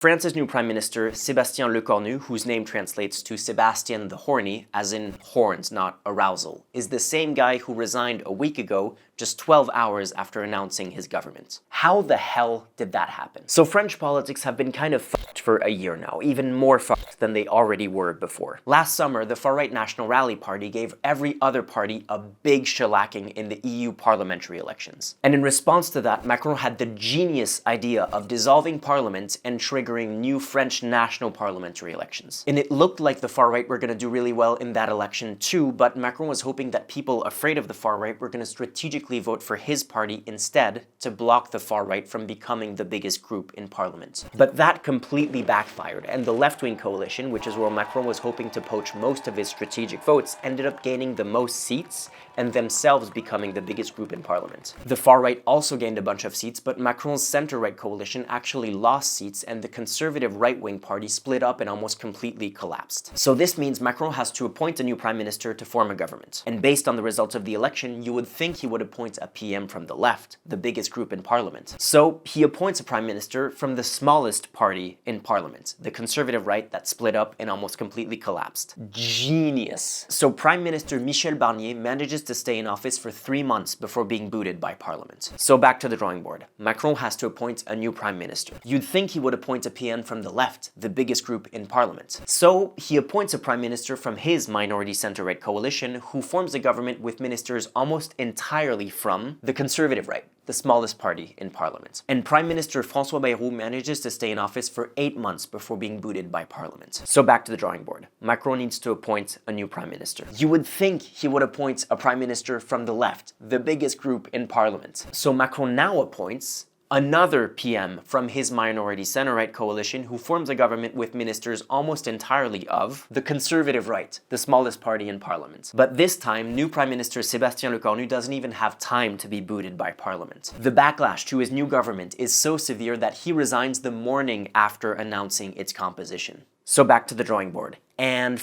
France's new Prime Minister, Sébastien Lecornu, whose name translates to Sebastian the Horny, as in horns, not arousal, is the same guy who resigned a week ago, just 12 hours after announcing his government. How the hell did that happen? So French politics have been kind of fucked for a year now, even more fucked than they already were before. Last summer, the far-right National Rally Party gave every other party a big shellacking in the EU parliamentary elections. And in response to that, Macron had the genius idea of dissolving parliament and triggering new French national parliamentary elections. And it looked like the far-right were going to do really well in that election too, but Macron was hoping that people afraid of the far-right were going to strategically vote for his party instead to block the far-right from becoming the biggest group in parliament. But that completely backfired, and the left-wing coalition, which is where Macron was hoping to poach most of his strategic votes, ended up gaining the most seats and themselves becoming the biggest group in parliament. The far-right also gained a bunch of seats, but Macron's center-right coalition actually lost seats, and the conservative right-wing party split up and almost completely collapsed. So this means Macron has to appoint a new prime minister to form a government. And based on the results of the election, you would think he would appoint a PM from the left, the biggest group in parliament. So he appoints a prime minister from the smallest party in parliament, the conservative right that split up and almost completely collapsed. Genius. So Prime Minister Michel Barnier manages to stay in office for 3 months before being booted by parliament. So back to the drawing board. Macron has to appoint a new prime minister. You'd think he would appoint a PM from the left, the biggest group in parliament. So he appoints a prime minister from his minority center-right coalition, who forms a government with ministers almost entirely from the conservative right, the smallest party in parliament. And Prime Minister François Bayrou manages to stay in office for 8 months before being booted by parliament. So back to the drawing board. Macron needs to appoint a new prime minister. You would think he would appoint a prime minister from the left, the biggest group in parliament. So Macron now appoints another PM from his minority center-right coalition, who forms a government with ministers almost entirely of the conservative right, the smallest party in parliament. But this time, new Prime Minister Sébastien Lecornu doesn't even have time to be booted by parliament. The backlash to his new government is so severe that he resigns the morning after announcing its composition. So back to the drawing board. And